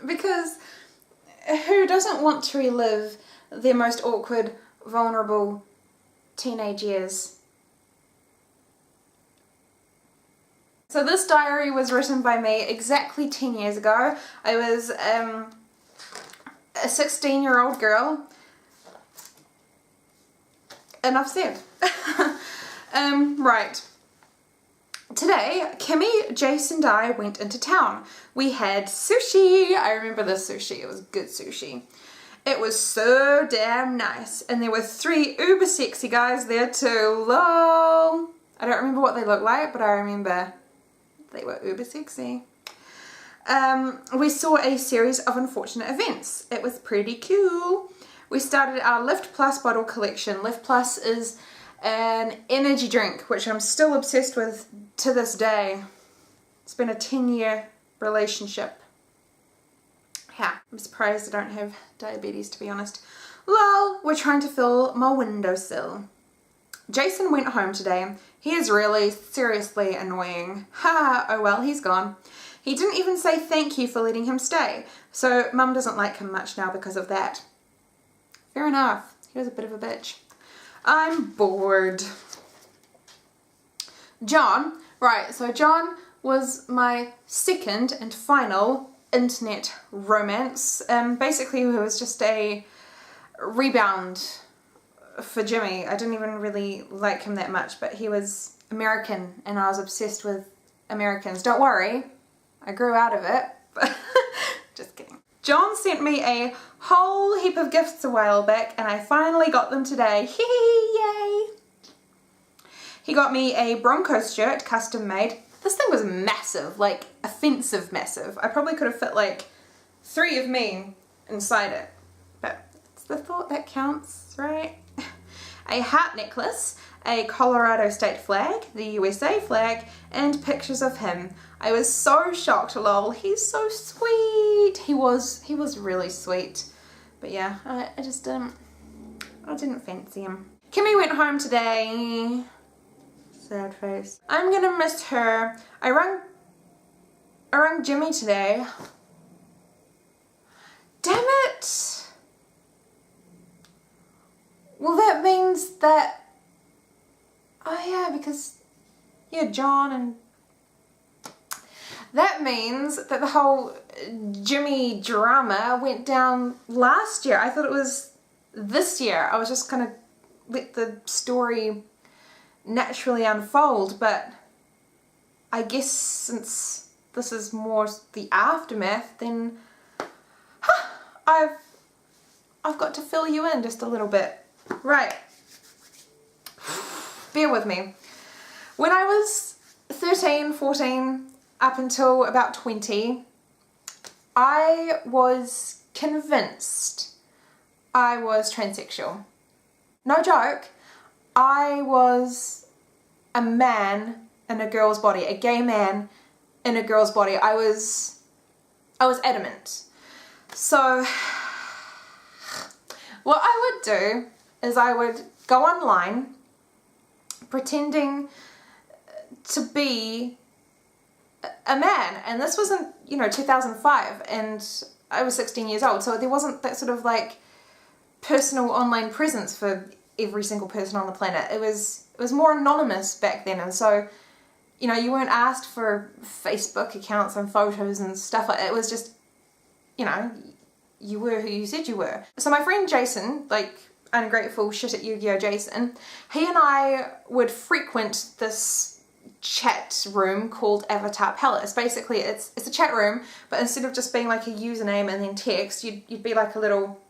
because who doesn't want to relive their most awkward, vulnerable teenage years? So this diary was written by me exactly 10 years ago. I was a 16-year-old girl. Enough said. Right. Today, Kimmy, Jace and I went into town. We had sushi. I remember this sushi. It was good sushi. It was so damn nice. And there were 3 uber sexy guys there too. Lol. I don't remember what they looked like, but I remember they were uber sexy. We saw a series of unfortunate events. It was pretty cool. We started our Lift Plus bottle collection. Lift Plus is an energy drink, which I'm still obsessed with to this day. It's been a 10-year relationship. Yeah, I'm surprised I don't have diabetes, to be honest. Lol, we're trying to fill my windowsill. Jason went home today. He is really seriously annoying. Ha, oh well, he's gone. He didn't even say thank you for letting him stay, so Mum doesn't like him much now because of that. Fair enough, he was a bit of a bitch. I'm bored. John, right, so John was my second and final internet romance. Basically it was just a rebound for Jimmy. I didn't even really like him that much, but he was American and I was obsessed with Americans. Don't worry, I grew out of it, but just kidding. John sent me a whole heap of gifts a while back and I finally got them today. Yay! He got me a Broncos shirt, custom made. This thing was massive, like offensive massive. I probably could have fit like 3 of me inside it, but it's the thought that counts, right? A heart necklace, a Colorado state flag, the USA flag, and pictures of him. I was so shocked, lol, he's so sweet. He was really sweet. But yeah, I didn't fancy him. Kimmy went home today. Sad face. I'm gonna miss her. I rang Jimmy today. Damn it! Well, that means that, oh yeah, because, yeah, John and, that means that the whole Jimmy drama went down last year. I thought it was this year. I was just gonna let the story naturally unfold, but I guess since this is more the aftermath, then I've got to fill you in just a little bit. Right, bear with me. When I was 13, 14, up until about 20, I was convinced I was transsexual. No joke, I was a man in a girl's body, a gay man in a girl's body. I was adamant. So what I would do is I would go online pretending to be a man, and this was in, you know, 2005, and I was 16 years old, so there wasn't that sort of like personal online presence for every single person on the planet. It was more anonymous back then, and so, you know, you weren't asked for Facebook accounts and photos and stuff like that. It was just, you know, you were who you said you were. So my friend Jason, like ungrateful shit at Yu-Gi-Oh Jason, he and I would frequent this chat room called Avatar Palace. Basically it's a chat room, but instead of just being like a username and then text, you'd be like a little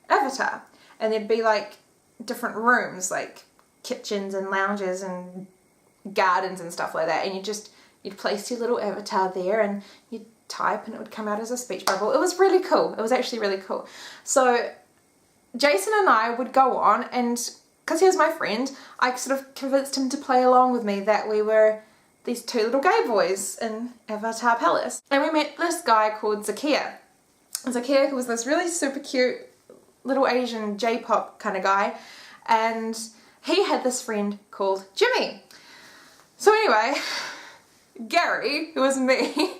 avatar, and there'd be like different rooms, like kitchens and lounges and gardens and stuff like that, and you'd place your little avatar there and you'd type and it would come out as a speech bubble. It was really cool. It was actually really cool. So Jason and I would go on, and because he was my friend, I sort of convinced him to play along with me that we were these 2 little gay boys in Avatar Palace. And we met this guy called Zakia. Zakia was this really super cute little Asian J-pop kind of guy, and he had this friend called Jimmy. So anyway, Gary, who was me,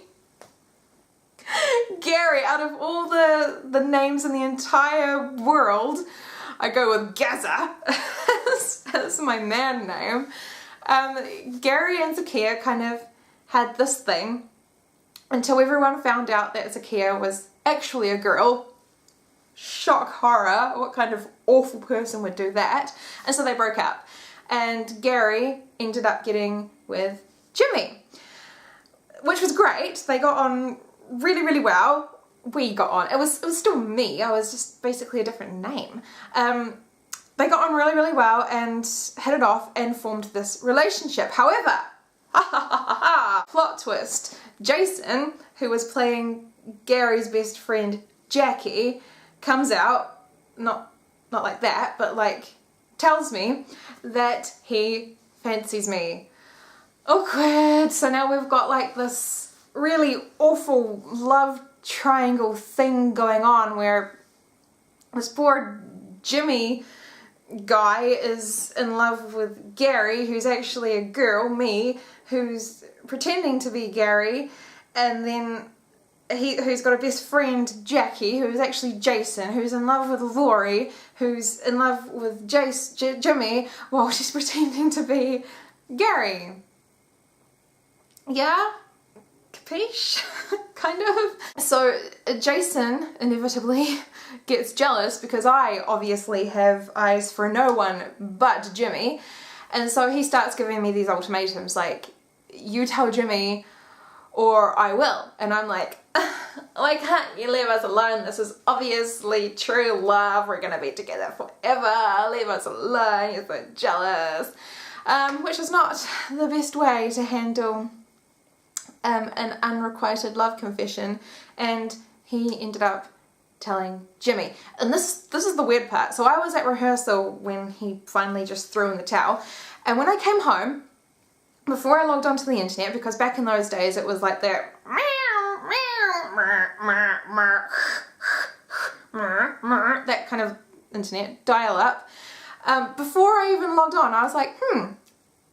Gary. Out of all the names in the entire world, I go with Gaza as my man name. Gary and Zakia kind of had this thing until everyone found out that Zakia was actually a girl. Shock horror, what kind of awful person would do that? And so they broke up. And Gary ended up getting with Jimmy, which was great. They got on really, really well. We got on. It was still me. I was just basically a different name. They got on really, really well and hit it off and formed this relationship. However, plot twist, Jason, who was playing Gary's best friend Jackie, comes out, not like that, but like tells me that he fancies me. Awkward. So now we've got like this really awful love triangle thing going on where this poor Jimmy guy is in love with Gary, who's actually a girl, me, who's pretending to be Gary, and then who's got a best friend, Jackie, who's actually Jason, who's in love with Laurie, who's in love with Jimmy, while she's pretending to be Gary. Yeah? Capiche? Kind of. So Jason inevitably gets jealous because I obviously have eyes for no one but Jimmy, and so he starts giving me these ultimatums like, you tell Jimmy or I will. And I'm like, why can't you leave us alone? This is obviously true love. We're gonna be together forever. Leave us alone. You're so jealous. Which is not the best way to handle an unrequited love confession. And he ended up telling Jimmy. And this is the weird part. So I was at rehearsal when he finally just threw in the towel. And when I came home, before I logged onto the internet, because back in those days it was like that that kind of internet dial up. Before I even logged on, I was like,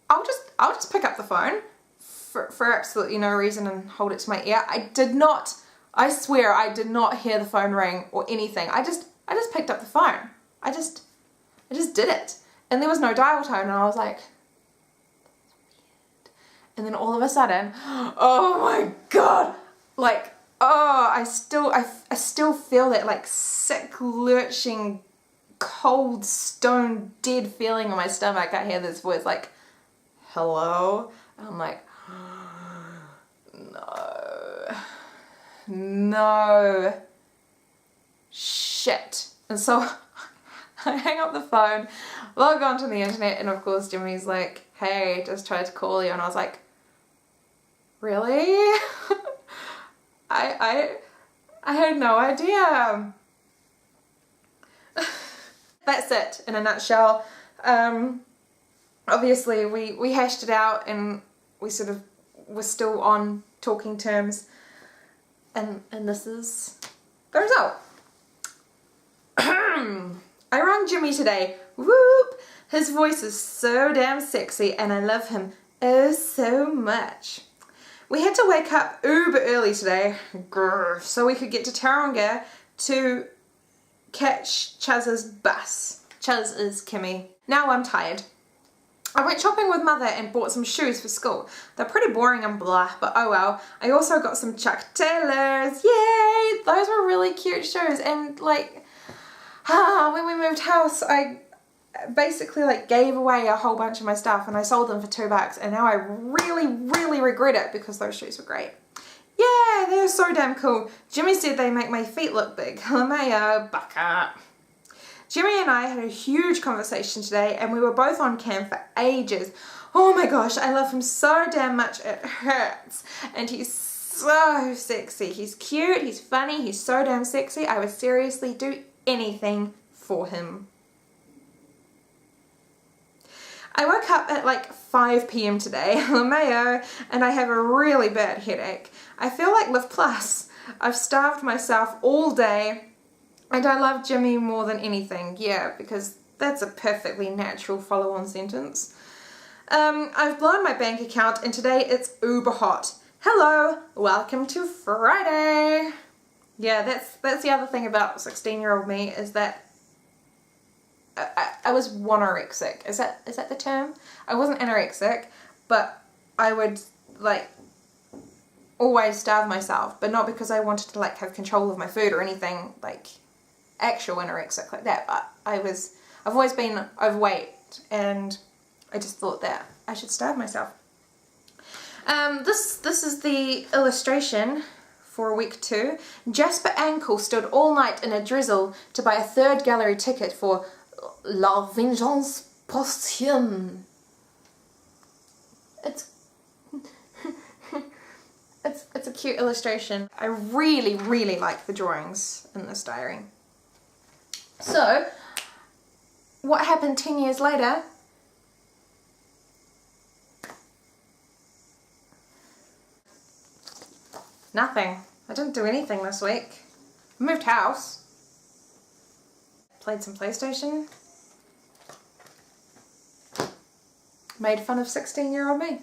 I'll just pick up the phone for absolutely no reason and hold it to my ear. I swear I did not hear the phone ring or anything. I just picked up the phone. I just did it. And there was no dial tone, and I was like, and then all of a sudden, oh my god, like, oh, I still feel that like sick, lurching, cold, stone dead feeling in my stomach. I hear this voice like, hello? And I'm like, no, shit. And so I hang up the phone, log on to the internet, and of course Jimmy's like, hey, just tried to call you. And I was like, really? I had no idea. That's it in a nutshell. Obviously we hashed it out and we sort of were still on talking terms, and this is the result. I rang Jimmy today. Whoop! His voice is so damn sexy and I love him oh so much. We had to wake up uber early today, grr, so we could get to Taronga to catch Chaz's bus. Chaz is Kimmy. Now I'm tired. I went shopping with mother and bought some shoes for school. They're pretty boring and blah, but oh well. I also got some Chuck Taylors. Yay! Those were really cute shoes, and like, when we moved house, I basically like gave away a whole bunch of my stuff and I sold them for $2, and now I really, really regret it because those shoes were great. Yeah, they're so damn cool. Jimmy said they make my feet look big. LMAO, bucka. Jimmy and I had a huge conversation today and we were both on cam for ages. Oh my gosh, I love him so damn much it hurts. And he's so sexy. He's cute, he's funny, he's so damn sexy. I would seriously do anything for him. I woke up at like 5 p.m. today, LMAO, and I have a really bad headache. I feel like Live Plus. I've starved myself all day. And I love Jimmy more than anything. Yeah, because that's a perfectly natural follow-on sentence. I've blown my bank account and today it's uber hot. Hello, welcome to Friday. Yeah, that's the other thing about 16-year-old me, is that I was anorexic. Is that the term? I wasn't anorexic, but I would like always starve myself, but not because I wanted to like have control of my food or anything like actual anorexic like that, but I've always been overweight, and I just thought that I should starve myself. This is the illustration for week 2. Jasper Ankle stood all night in a drizzle to buy a 3rd gallery ticket for La Vengeance Posthume. It's a cute illustration. I really, really like the drawings in this diary. So, what happened 10 years later? Nothing. I didn't do anything this week. I moved house. Played some PlayStation. Made fun of 16-year-old me.